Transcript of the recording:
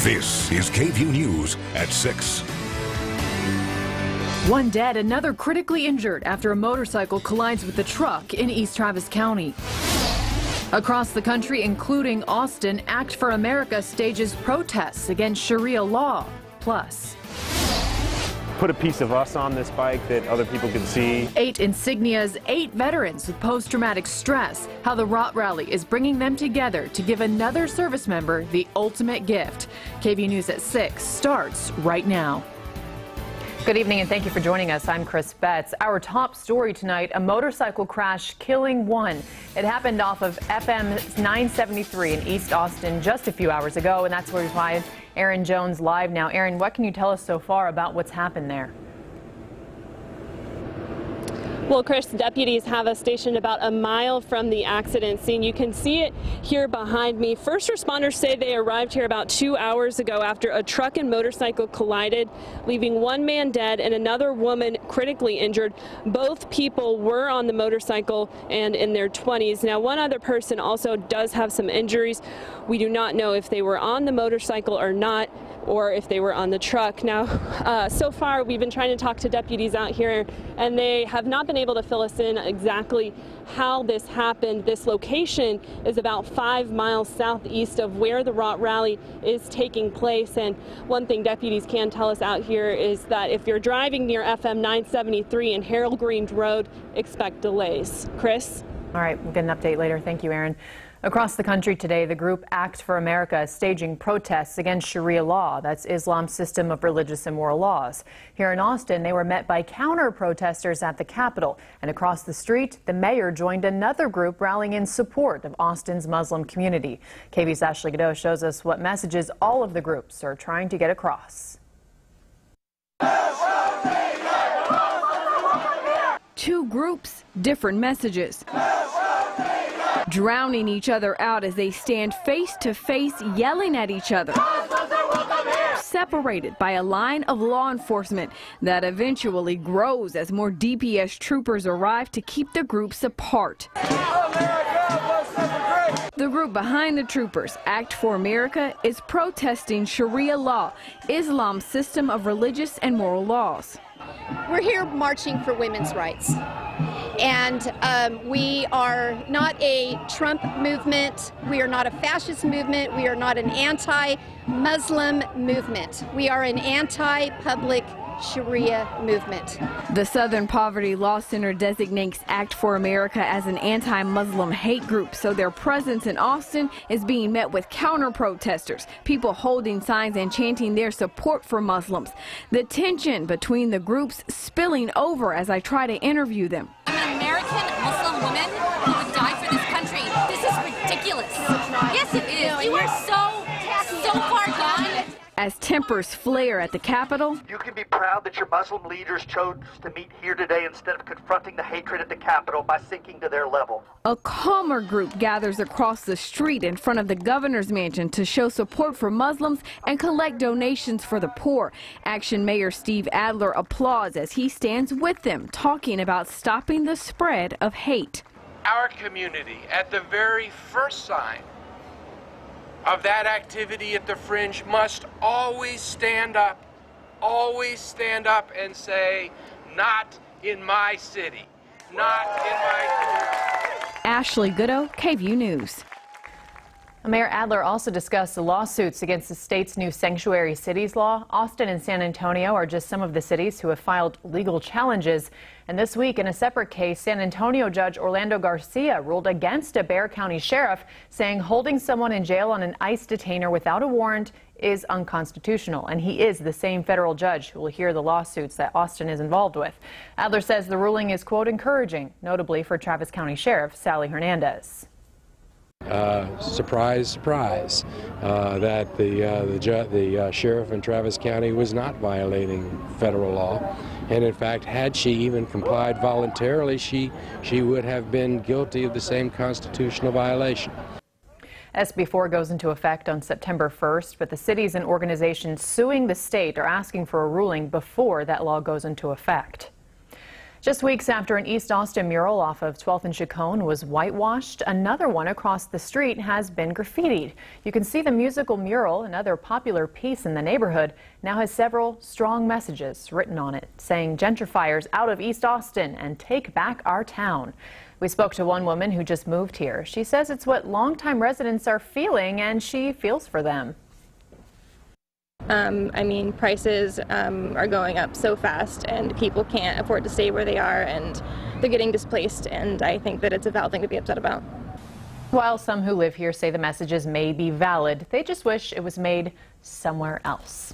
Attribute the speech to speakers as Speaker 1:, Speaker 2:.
Speaker 1: This is KVUE News at 6.
Speaker 2: One dead, another critically injured after a motorcycle collides with a truck in East Travis County. Across the country, including Austin, Act for America stages protests against Sharia law. Plus,
Speaker 3: put a piece of us on this bike that other people can see.
Speaker 2: 8 insignias, 8 veterans with post-traumatic stress. How the Rot Rally is bringing them together to give another service member the ultimate gift. KVUE News at 6 starts right now. Good evening and thank you for joining us. I'm Chris Betts. Our top story tonight, a motorcycle crash killing one. It happened off of FM 973 in East Austin just a few hours ago, and that's where we find Aaron Jones live now. Aaron, what can you tell us so far about what's happened there?
Speaker 4: Well, Chris, deputies have us stationed about a mile from the accident scene. You can see it here behind me. First responders say they arrived here about 2 hours ago after a truck and motorcycle collided, leaving one man dead and another woman critically injured. Both people were on the motorcycle and in their 20s. Now, one other person also does have some injuries. We do not know if they were on the motorcycle or not, or if they were on the truck. Now, so far we've been trying to talk to deputies out here, and they have not been able to fill us in exactly how this happened. This location is about 5 miles southeast of where the Rot Rally is taking place, and one thing deputies can tell us out here is that if you're driving near FM 973 and Harold Green Road, expect delays. Chris? All right, we'll get an update later. Thank you, Aaron. Across the country today, the group Act for America is staging protests against Sharia law. That's Islam's system of religious and moral laws. Here in Austin, they were met by counter-protesters at the Capitol. And across the street, the mayor joined another group rallying in support of Austin's Muslim community. KVUE's Ashley Godot shows us what messages all of the groups are trying to get across. Two groups, different messages. Drowning each other out as they stand face to face, yelling at each other. Separated by a line of law enforcement that eventually grows as more DPS troopers arrive to keep the groups apart. The group behind the troopers, Act for America, is protesting Sharia law, Islam's system of religious and moral laws.
Speaker 5: We're here marching for women's rights. And we are not a Trump movement. We are not a fascist movement. We are not an anti-Muslim movement. We are an anti-public Sharia movement.
Speaker 2: The Southern Poverty Law Center designates Act for America as an anti-Muslim hate group, so their presence in Austin is being met with counter-protesters, people holding signs and chanting their support for Muslims. The tension between the groups spilling over as I try to interview them.
Speaker 6: I'm an American Muslim woman who would die for this country. This is ridiculous. Yes, it is. You are so far gone.
Speaker 2: As tempers flare at the Capitol,
Speaker 7: you can be proud that your Muslim leaders chose to meet here today instead of confronting the hatred at the Capitol by sinking to their level.
Speaker 2: A calmer group gathers across the street in front of the governor's mansion to show support for Muslims and collect donations for the poor. Action Mayor Steve Adler applauds as he stands with them, talking about stopping the spread of hate.
Speaker 8: Our community, at the very first sign of that activity at the fringe, must always stand up and say, not in my city, not in my community.
Speaker 2: Ashley Godot, KVUE News. Mayor Adler also discussed the lawsuits against the state's new sanctuary cities law. Austin and San Antonio are just some of the cities who have filed legal challenges. And this week, in a separate case, San Antonio Judge Orlando Garcia ruled against a Bexar County sheriff, saying holding someone in jail on an ICE detainer without a warrant is unconstitutional. And he is the same federal judge who will hear the lawsuits that Austin is involved with. Adler says the ruling is, quote, encouraging, notably for Travis County Sheriff Sally Hernandez.
Speaker 9: Surprise, surprise, that the sheriff in Travis County was not violating federal law. And in fact, had she even complied voluntarily, she would have been guilty of the same constitutional violation.
Speaker 2: SB 4 goes into effect on September 1st, but the cities and organizations suing the state are asking for a ruling before that law goes into effect. Just weeks after an East Austin mural off of 12th and Chacon was whitewashed, another one across the street has been graffitied. You can see the musical mural, another popular piece in the neighborhood, now has several strong messages written on it, saying gentrifiers out of East Austin and take back our town. We spoke to one woman who just moved here. She says it's what longtime residents are feeling, and she feels for them.
Speaker 10: I mean, prices are going up so fast and people can't afford to stay where they are and they're getting displaced, and I think that it's a valid thing to be upset about.
Speaker 2: While some who live here say the messages may be valid, they just wish it was made somewhere else.